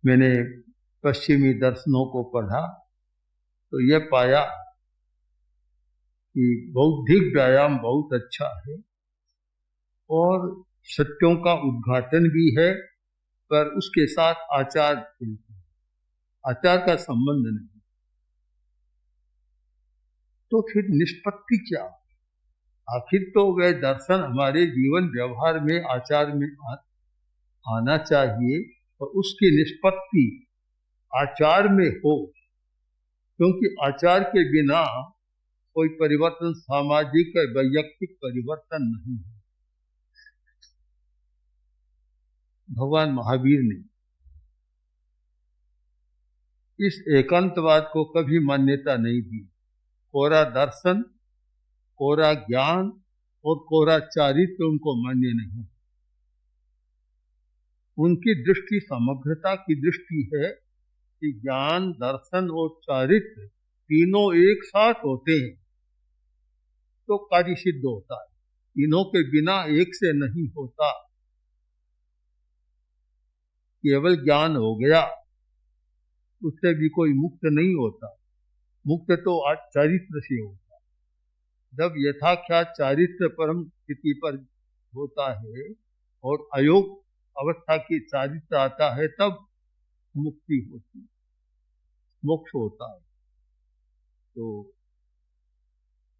मैंने पश्चिमी दर्शनों को पढ़ा तो ये पाया कि बौद्धिक व्यायाम बहुत अच्छा है और सत्यों का उद्घाटन भी है, पर उसके साथ आचार का संबंध नहीं। तो फिर निष्पत्ति क्या? आखिर तो वह दर्शन हमारे जीवन व्यवहार में, आचार में आना चाहिए और उसकी निष्पत्ति आचार में हो, क्योंकि आचार के बिना कोई परिवर्तन, सामाजिक या वैयक्तिक परिवर्तन नहीं है। भगवान महावीर ने इस एकांतवाद को कभी मान्यता नहीं दी। कोरा दर्शन, कोरा ज्ञान और कोरा चारित्र उनको मान्य नहीं। उनकी दृष्टि समग्रता की दृष्टि है कि ज्ञान, दर्शन और चारित्र तीनों एक साथ होते हैं तो कार्य सिद्ध होता है। तीनों के बिना एक से नहीं होता। केवल ज्ञान हो गया उससे भी कोई मुक्त नहीं होता। मुक्त तो चारित्र से होता है। जब यथाख्यात चारित्र परम स्थिति पर होता है और अयोग अवस्था की चारित्र आता है, तब मुक्ति होती है, मोक्ष होता है। तो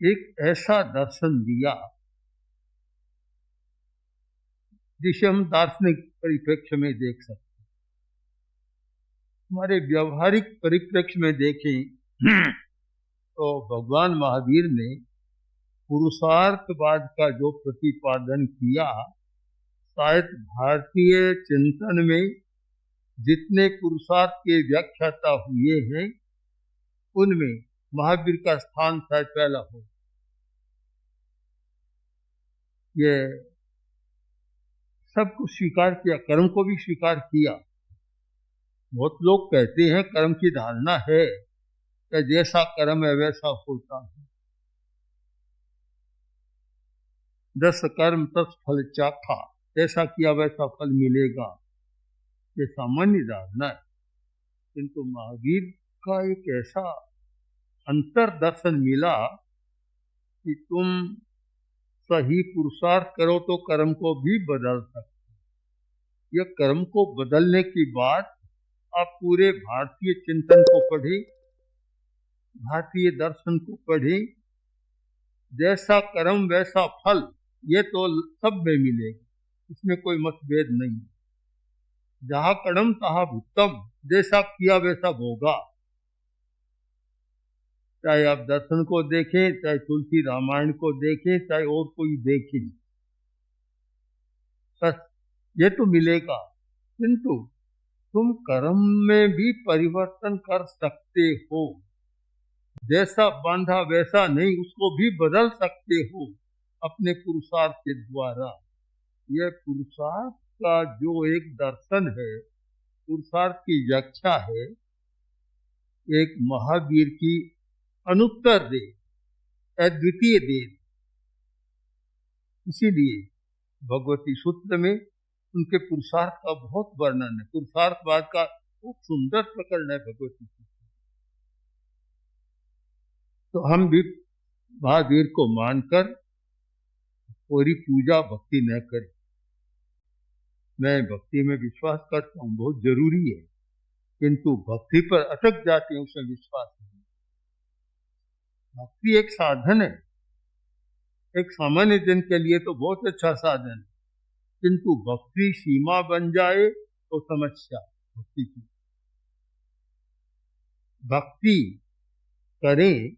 एक ऐसा दर्शन दिया जिसे हम दार्शनिक परिप्रेक्ष्य में देख सकते हैं। हमारे व्यवहारिक परिप्रेक्ष्य में देखें तो भगवान महावीर ने पुरुषार्थवाद का जो प्रतिपादन किया, शायद भारतीय चिंतन में जितने पुरुषार्थ के व्याख्याता हुए हैं उनमें महावीर का स्थान शायद पहला हो। ये सब कुछ स्वीकार किया, कर्म को भी स्वीकार किया। बहुत लोग कहते हैं, कर्म की धारणा है कि जैसा कर्म है वैसा होता है। जस कर्म तस फल चाखा, जैसा किया वैसा फल मिलेगा, ये सामान्य धारणा है। किंतु महावीर का एक ऐसा अंतर दर्शन मिला कि तुम सही पुरुषार्थ करो तो कर्म को भी बदल सकते। यह कर्म को बदलने की बात आप पूरे भारतीय चिंतन को पढ़े, भारतीय दर्शन को पढ़े। जैसा कर्म वैसा फल, ये तो सब में मिलेगा, इसमें कोई मतभेद नहीं। जहां कर्म तहां भुक्तम, जैसा किया वैसा भोगा। चाहे आप दर्शन को देखें, चाहे तुलसी रामायण को देखें, चाहे और कोई देखें, बस ये तो मिलेगा। किंतु तुम कर्म में भी परिवर्तन कर सकते हो। जैसा बांधा वैसा नहीं, उसको भी बदल सकते हो अपने पुरुषार्थ के द्वारा। यह पुरुषार्थ का जो एक दर्शन है, पुरुषार्थ की व्याख्या है, एक महावीर की अनुत्तर दे, अद्वितीय दे। इसीलिए भगवती सूत्र में उनके पुरुषार्थ का बहुत वर्णन है। पुरुषार्थवाद का बहुत सुंदर प्रकरण है भगवती सूत्र। तो हम भी महावीर को मानकर पूरी पूजा भक्ति न करें। मैं भक्ति में विश्वास करता हूँ, बहुत जरूरी है, किंतु भक्ति पर अटक जाते हैं, उसमें विश्वास नहीं। भक्ति एक साधन है, एक सामान्य जन के लिए तो बहुत अच्छा साधन है, किंतु भक्ति सीमा बन जाए तो समस्या। भक्ति की भक्ति करें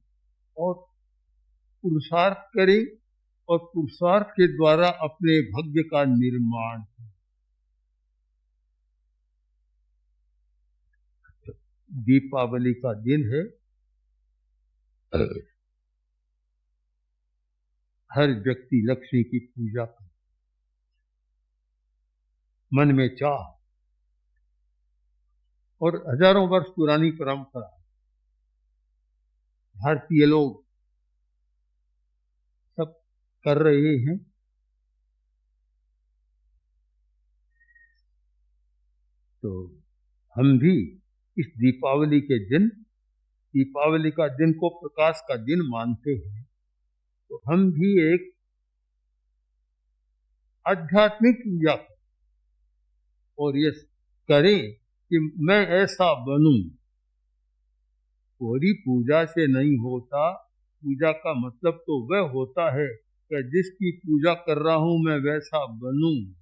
और पुरुषार्थ करें और पुरुषार्थ के द्वारा अपने भाग्य का निर्माण। दीपावली का दिन है, हर व्यक्ति लक्ष्मी की पूजा करे, मन में चाह, और हजारों वर्ष पुरानी परंपरा। भारतीय लोग सब कर रहे हैं। तो हम भी इस दीपावली के दिन, दीपावली का दिन को प्रकाश का दिन मानते हैं, तो हम भी एक आध्यात्मिक पूजा करें और ये करें कि मैं ऐसा बनूं। पूरी पूजा से नहीं होता, पूजा का मतलब तो वह होता है कि जिसकी पूजा कर रहा हूं मैं वैसा बनूं।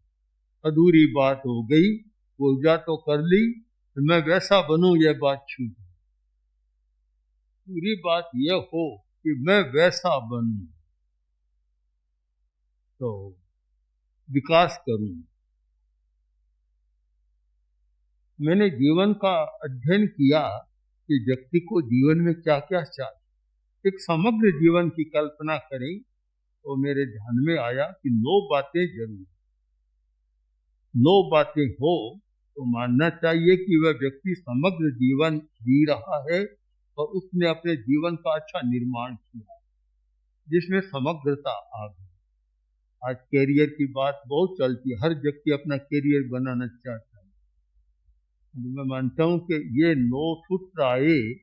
अधूरी बात हो गई, पूजा तो कर ली, मैं वैसा बनूं यह बात छूट। पूरी बात यह हो कि मैं वैसा बनूं, तो विकास करूं। मैंने जीवन का अध्ययन किया कि व्यक्ति को जीवन में क्या क्या चाहिए। एक समग्र जीवन की कल्पना करें तो मेरे ध्यान में आया कि 9 बातें जरूर, 9 बातें हो तो मानना चाहिए कि वह व्यक्ति समग्र जीवन जी रहा है और उसने अपने जीवन का अच्छा निर्माण किया, जिसमें समग्रता आ गई। आज कैरियर की बात बहुत चलती है, हर व्यक्ति अपना कैरियर बनाना चाहता है। मैं मानता हूं कि ये 9 सूत्र आए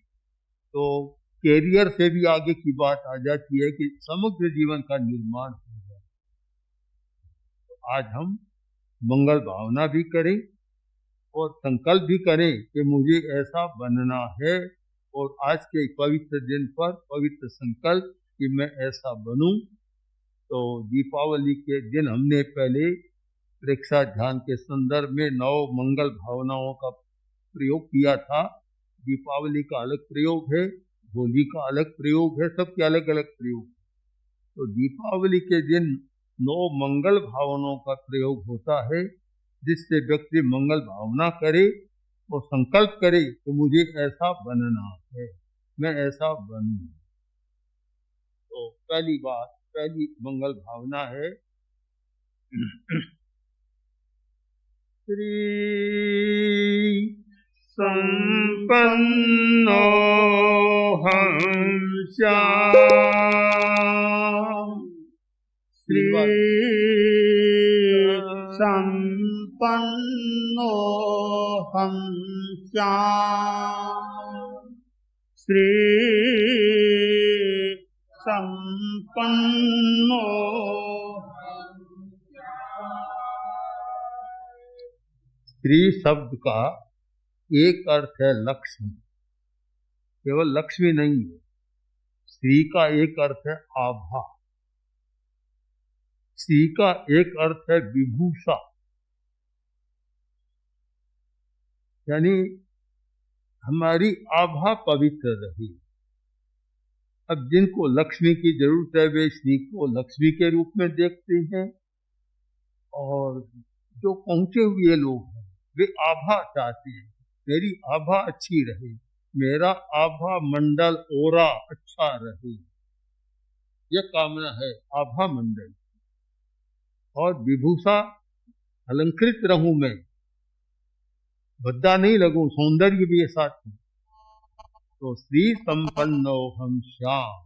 तो कैरियर से भी आगे की बात आ जाती है कि समग्र जीवन का निर्माण हो जाए। तो आज हम मंगल भावना भी करें और संकल्प भी करें कि मुझे ऐसा बनना है, और आज के पवित्र दिन पर पवित्र संकल्प कि मैं ऐसा बनूं। तो दीपावली के दिन हमने पहले प्रेक्षा ध्यान के संदर्भ में 9 मंगल भावनाओं का प्रयोग किया था। दीपावली का अलग प्रयोग है, होली का अलग प्रयोग है, सबके अलग अलग प्रयोग। तो दीपावली के दिन 9 मंगल भावनाओं का प्रयोग होता है, जिससे व्यक्ति मंगल भावना करे और संकल्प करे कि मुझे ऐसा बनना है, मैं ऐसा बनूं। तो पहली बात, पहली मंगल भावना है श्री संपन्नो हम श्याम। श्री संपन्नो हम श्याम। श्री संपन्नो श्री शब्द का एक अर्थ है लक्ष्मी, केवल लक्ष्मी नहीं है। श्री का एक अर्थ है आभा, श्री का एक अर्थ है विभूषा, यानी हमारी आभा पवित्र रही। अब जिनको लक्ष्मी की जरूरत है वे श्री को लक्ष्मी के रूप में देखते हैं, और जो पहुंचे हुए लोग हैं वे आभा चाहते हैं, मेरी आभा अच्छी रहे, मेरा आभा मंडल ओरा अच्छा रहे, यह कामना है आभा मंडल। और विभूषा, अलंकृत रहूं मैं, भद्दा नहीं लगूं, सौंदर्य भी साथ में। तो श्री संपन्नो हम श्याम,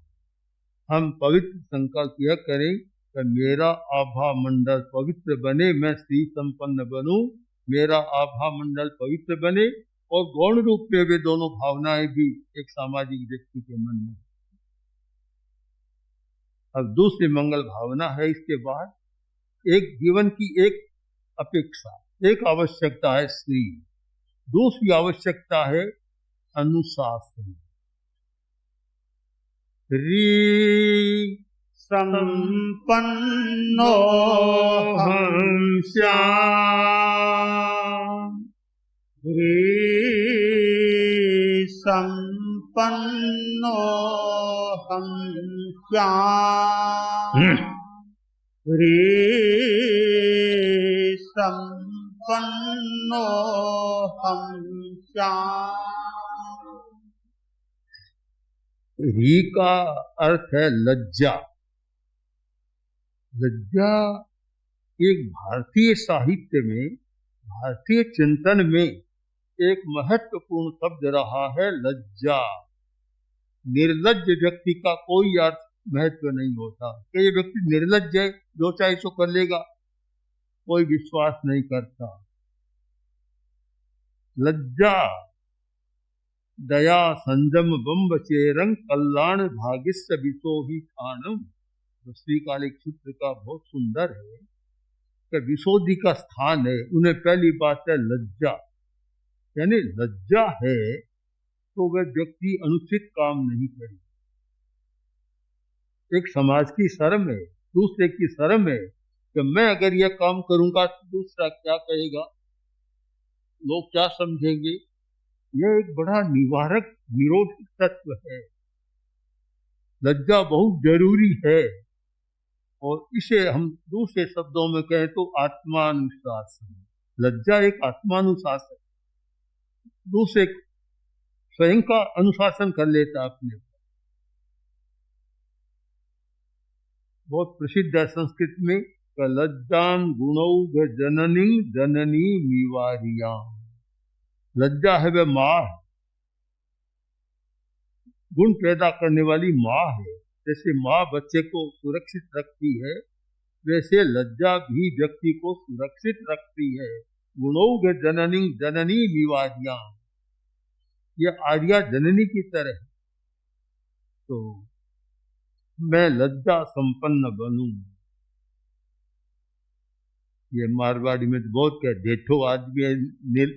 हम पवित्र संकल्प यह करें कि मेरा आभा मंडल पवित्र बने, मैं श्री संपन्न बनूं, मेरा आभा मंडल पवित्र बने, और गौण रूप में वे दोनों भावनाएं भी एक सामाजिक व्यक्ति के मन में। अब दूसरी मंगल भावना है इसके बाद, एक जीवन की एक अपेक्षा, एक आवश्यकता है श्री, दूसरी आवश्यकता है अनुशासन। श्री संपन्नो हम श्याम। श्री संपन्नो हम श्याम। श्री संपन्नो हम श्याम। री का अर्थ है लज्जा। लज्जा एक भारतीय साहित्य में, भारतीय चिंतन में एक महत्वपूर्ण शब्द रहा है लज्जा। निर्लज्ज व्यक्ति का कोई अर्थ महत्व नहीं होता कि ये व्यक्ति निर्लज्ज है, जो चाहे सो कर लेगा, कोई विश्वास नहीं करता। लज्जा दया संजम बम्ब चेरंग कल्याण भागिस्य विशो ही खानम। तो श्रीकालिक सूत्र का बहुत सुंदर है कि विशोधि का स्थान है। उन्हें पहली बात है लज्जा, यानी लज्जा है तो वह व्यक्ति अनुचित काम नहीं करे। एक समाज की शर्म है, दूसरे की शर्म है कि मैं अगर यह काम करूंगा तो दूसरा क्या कहेगा, लोग क्या समझेंगे। यह एक बड़ा निवारक निरोधक तत्व है। लज्जा बहुत जरूरी है और इसे हम दूसरे शब्दों में कहें तो आत्मानुशासन। लज्जा एक आत्मानुशासन, दूसरे स्वयं का अनुशासन कर लेता अपने। बहुत प्रसिद्ध है संस्कृत में लज्जाम गुणौघ जननी जननी निवारियाम। लज्जा है वह माँ, गुण पैदा करने वाली माँ है। जैसे माँ बच्चे को सुरक्षित रखती है, वैसे लज्जा भी व्यक्ति को सुरक्षित रखती है। गुणौघ जननी जननी निवारियाम, यह आर्या जननी की तरह है। तो मैं लज्जा संपन्न बनूं। ये मारवाड़ी में तो बहुत कह, जेठो आदमी है,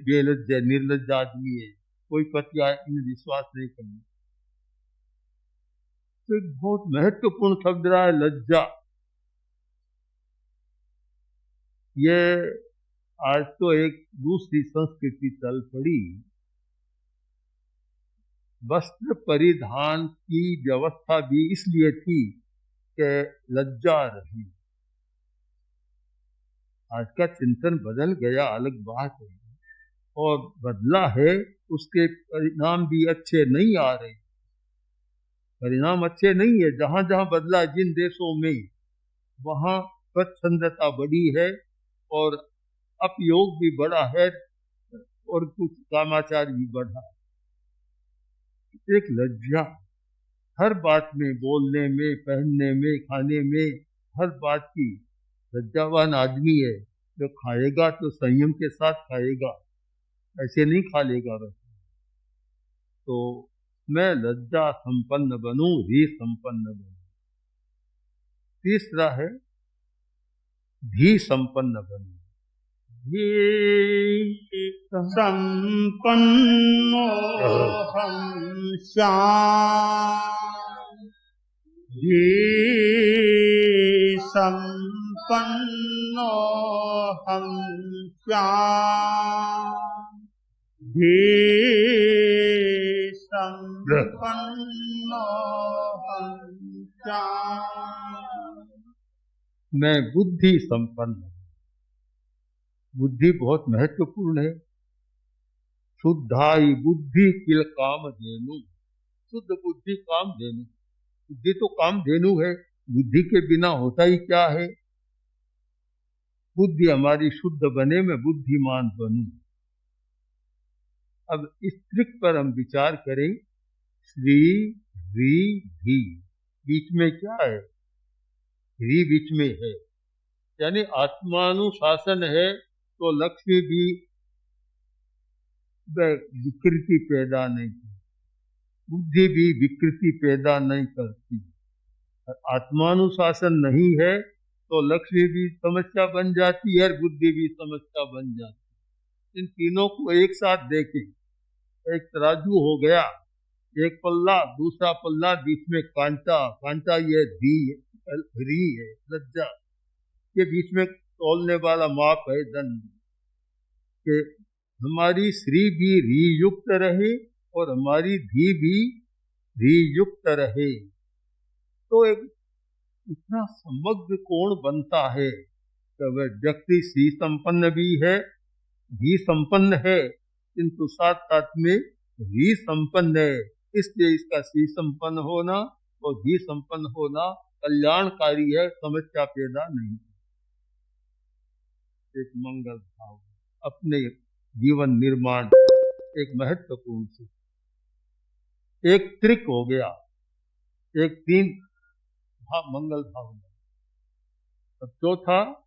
बेलज्ज निर्लज्ज आदमी है, कोई पति इन विश्वास नहीं करना। तो एक बहुत महत्वपूर्ण शब्द रहा है लज्जा। ये आज तो एक दूसरी संस्कृति चल पड़ी। वस्त्र परिधान की व्यवस्था भी इसलिए थी कि लज्जा रही। आज का चिंतन बदल गया, अलग बात है, और बदला है, उसके परिणाम भी अच्छे नहीं आ रहे। परिणाम अच्छे नहीं है। जहां जहां बदला जिन देशों में, वहां स्वच्छंदता बढ़ी है और अपयोग भी बढ़ा है और कुछ कामाचार भी बढ़ा। एक लज्जा हर बात में, बोलने में, पहनने में, खाने में, हर बात की। लज्जावान आदमी है जो खाएगा तो संयम के साथ खाएगा, ऐसे नहीं खा लेगा बस। तो मैं लज्जा संपन्न बनूं, ही संपन्न बनूं। तीसरा है भी संपन्न बनूं। संपन्नो हम श्याम, ये संपन्नो हम श्याम, ये संपन्नो हम श्याम। मैं बुद्धि संपन्न। बुद्धि बहुत महत्वपूर्ण है। शुद्धाई बुद्धि किल काम धेनु। शुद्ध बुद्धि काम धेनु। बुद्धि तो काम धेनु है, बुद्धि के बिना होता ही क्या है। बुद्धि हमारी शुद्ध बने, मैं बुद्धिमान बनूं। अब इस त्रिक पर हम विचार करें। श्री री धी, बीच में क्या है? री बीच में है, यानी आत्मानुशासन है तो लक्ष्मी भी विकृति पैदा नहीं करती, बुद्धि भी विकृति पैदा नहीं करती। आत्मानुशासन नहीं है तो लक्ष्मी भी समस्या बन जाती है और बुद्धि भी समस्या बन जाती है। इन तीनों को एक साथ देखें। एक तराजू हो गया, एक पल्ला, दूसरा पल्ला, बीच में कांटा। कांटा ये धी है, लज्जा के बीच में तौलने वाला माप है दंड। कि हमारी श्री भी री युक्त रहे और हमारी धी भी री युक्त रहे, तो एक इतना समग्र कोण बनता है कि वह व्यक्ति श्री संपन्न भी है, धी संपन्न है, किंतु साथ साथ में री संपन्न है। इसलिए इसका श्री संपन्न होना और धी संपन्न होना कल्याणकारी है, समस्या पैदा नहीं। एक मंगल भाव अपने जीवन निर्माण एक महत्वपूर्ण से एक त्रिक हो गया, एक तीन मंगल भाव। अब चौथा